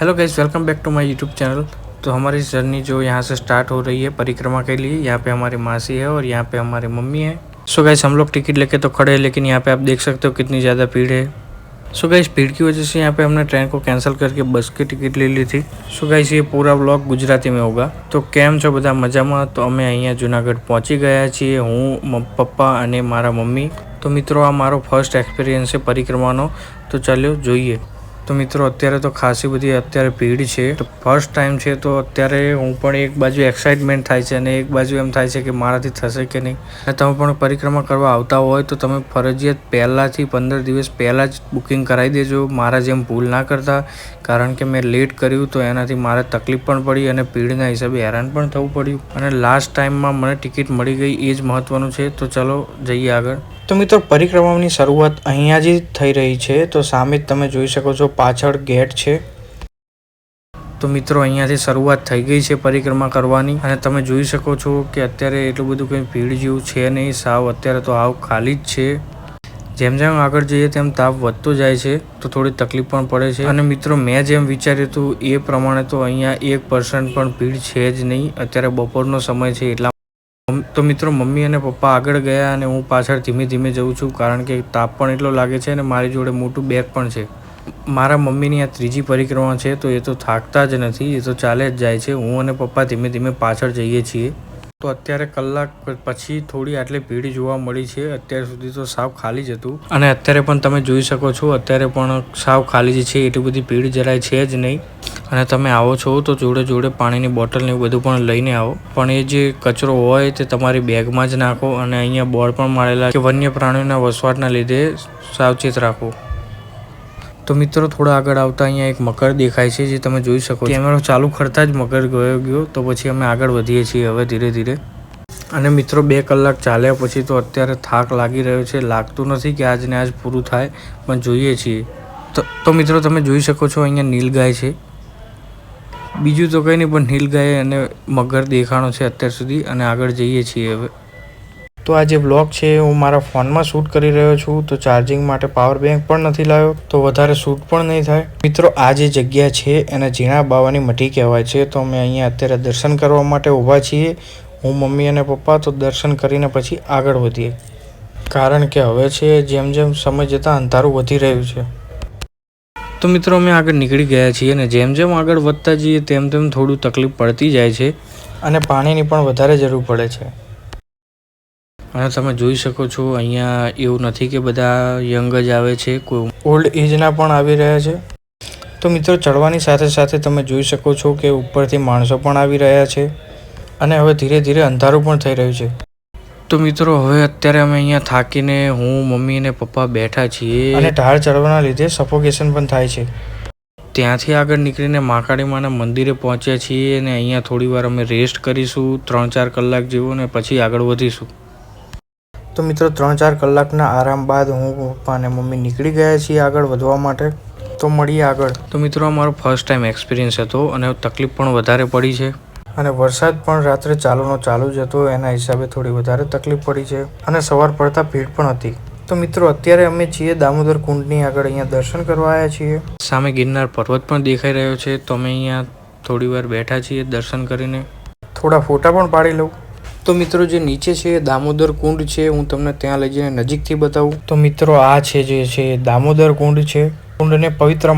Hello guys, welcome back to my YouTube channel. तो हमारी journey जो यहाँ से स्टार्ट हो रही है परिक्रमा के लिए, यहाँ पे हमारी मासी है और यहाँ पे हमारी मम्मी है। सो गाइस, हम लोग टिकट लेके तो खड़े हैं, लेकिन यहाँ पे आप देख सकते हो कितनी ज़्यादा भीड़ है। सो गाइस, भीड़ की वजह से यहाँ पे हमने ट्रेन को कैंसिल करके बस की टिकट ले ली थी। सो गाइस, ये पूरा व्लॉग गुजराती में होगा। तो केम छो બધા મજામાં? તો અમે અહીંયા જુનાગઢ પહોંચી ગયા છીએ, હું પપ્પા અને મારા મમ્મી। તો મિત્રો, આ મારો ફર્સ્ટ એક્સપિરિયન્સ છે પરિક્રમાનો, તો ચાલો જોઈએ। તો મિત્રો, અત્યારે તો ખાસી બધી અત્યારે ભીડ છે। તો ફર્સ્ટ ટાઈમ છે, તો અત્યારે હું પણ એક બાજુ એક્સાઇટમેન્ટ થાય છે અને એક બાજુ એમ થાય છે કે મારાથી થશે કે નહીં। અને તમે પણ પરિક્રમા કરવા આવતા હોય તો તમે ફરજિયાત પહેલાંથી 15 દિવસ પહેલાં જ બુકિંગ કરાવી દેજો। મારા જેમ ભૂલ ના કરતા, કારણ કે મેં લેટ કર્યું તો એનાથી મારે તકલીફ પણ પડી અને ભીડના હિસાબે હેરાન પણ થવું પડ્યું। અને લાસ્ટ ટાઈમમાં મને ટિકિટ મળી ગઈ, એ જ મહત્ત્વનું છે। તો ચલો જઈએ આગળ। તો મિત્રો, પરિક્રમાની શરૂઆત અહીંયા જ થઈ રહી છે। તો સામે જ તમે જોઈ શકો છો, પાછળ ગેટ છે। તો મિત્રો, અહીંયાથી શરૂઆત થઈ ગઈ છે પરિક્રમા કરવાની અને તમે જોઈ શકો છો કે અત્યારે એટલું બધું કંઈ ભીડ જેવું છે નહીં, સાવ અત્યારે તો હાવ ખાલી જ છે। જેમ જેમ આગળ જઈએ તેમ તાપ વધતો જાય છે, તો થોડી તકલીફ પણ પડે છે। અને મિત્રો, મેં જેમ વિચાર્યું હતું એ પ્રમાણે તો અહીંયા 1% પણ ભીડ છે જ નહીં। અત્યારે બપોરનો સમય છે એટલા તો મિત્રો, મમ્મી અને પપ્પા આગળ ગયા અને હું પાછળ ધીમે ધીમે જઉં છું, કારણ કે તાપ પણ એટલો લાગે છે અને મારી જોડે મોટું બેગ પણ છે। મારા મમ્મીની આ ત્રીજી પરિક્રમા છે, તો એ તો થાકતા જ નથી, એ તો ચાલે જ જાય છે। હું અને પપ્પા ધીમે ધીમે પાછળ જઈએ છીએ। તો અત્યારે કલાક પછી થોડી આટલી ભીડ જોવા મળી છે। અત્યાર સુધી તો સાવ ખાલી જ હતું અને અત્યારે પણ તમે જોઈ શકો છો, અત્યારે પણ સાવ ખાલી જ છે, એટલી બધી ભીડ જરાય છે જ નહીં। અને તમે આવો છો તો જોડે જોડે પાણીની બોટલ ને બધું પણ લઈને આવો, પણ એ જે કચરો હોય તે તમારી બેગમાં જ નાખો। અને અહીંયા બોર્ડ પણ મારેલા કે વન્ય પ્રાણીઓના વસવાટના લીધે સાવચેત રાખો। તો મિત્રો, થોડા આગળ આવતા અહીંયા એક મકર દેખાય છે, જે તમે જોઈ શકો। કેમેરો ચાલુ કરતા જ મકર ગયો, તો પછી અમે આગળ વધીએ છીએ હવે ધીરે ધીરે। અને મિત્રો, 2 કલાક ચાલ્યા પછી તો અત્યારે થાક લાગી રહ્યો છે। લાગતું નથી કે આજને આજ પૂરું થાય, પણ જોઈએ છીએ। તો મિત્રો, તમે જોઈ શકો છો અહીંયા નીલગાય છે, બીજું તો કંઈ નહીં, પણ નીલગાય અને મગર દેખાણો છે અત્યાર સુધી। અને આગળ જઈએ છીએ હવે। તો આ જે બ્લોગ છે હું મારા ફોનમાં શૂટ કરી રહ્યો છું, તો ચાર્જિંગ માટે પાવર બેંક પણ નથી લાવ્યો, તો વધારે શૂટ પણ નહીં થાય। મિત્રો, આ જે જગ્યા છે એને ઝીણા બાવાની મઢી કહેવાય છે। તો અમે અહીંયા અત્યારે દર્શન કરવા માટે ઊભા છીએ, હું, મમ્મી અને પપ્પા। તો દર્શન કરીને પછી આગળ વધીએ, કારણ કે હવે છે જેમ જેમ સમય જતાં અંધારું વધી રહ્યું છે। તો મિત્રો, અમે આગળ નીકળી ગયા છીએ અને જેમ જેમ આગળ વધતા જઈએ તેમ તેમ થોડું તકલીફ પડતી જાય છે અને પાણીની પણ વધારે જરૂર પડે છે। અને તમે જોઈ શકો છો અહીંયા એવું નથી કે બધા યંગ જ આવે છે, કોઈ ઓલ્ડ એજના પણ આવી રહ્યા છે। તો મિત્રો, ચડવાની સાથે સાથે તમે જોઈ શકો છો કે ઉપરથી માણસો પણ આવી રહ્યા છે અને હવે ધીરે ધીરે અંધારું પણ થઈ રહ્યું છે। તો મિત્રો, હવે અત્યારે અમે અહીંયા થાકીને હું, મમ્મી અને પપ્પા બેઠા છીએ અને ઢાળ ચડવાના લીધે સફોકેશન પણ થાય છે। ત્યાંથી આગળ નીકળીને મહાકાળી માના મંદિરે પહોંચ્યા છીએ અને અહીંયા થોડી વાર અમે રેસ્ટ કરીશું, 3-4 કલાક જેવું, અને પછી આગળ વધીશું। તો મિત્રો, 3-4 કલાકના આરામ બાદ હું, પપ્પા અને મમ્મી નીકળી ગયા છીએ આગળ વધવા માટે। તો મળીએ આગળ। તો મિત્રો, આ મારો ફર્સ્ટ ટાઈમ એક્સપિરિયન્સ હતો અને તકલીફ પણ વધારે પડી છે અને વરસાદ પણ રાત્રે ચાલુ જ હતો, એના હિસાબે થોડી વધારે તકલીફ પડી છે અને સવાર પડતા ભીડ પણ હતી। તો મિત્રો, અત્યારે અમે છીએ દામોદર કુંડની આગળ, અહીંયા દર્શન કરવા આવ્યા છીએ। સામે ગિરનાર પર્વત પણ દેખાઈ રહ્યો છે, તો અમે અહીંયા થોડી વાર બેઠા છીએ દર્શન કરીને, થોડા ફોટા પણ પાડી લઉં। તો મિત્રો, જે નીચે છે દામોદર કુંડ છે, હું તમને ત્યાં લઈ જઈને નજીકથી બતાવું। તો મિત્રો, આ છે જે છે દામોદર કુંડ છે। કુંડને પવિત્ર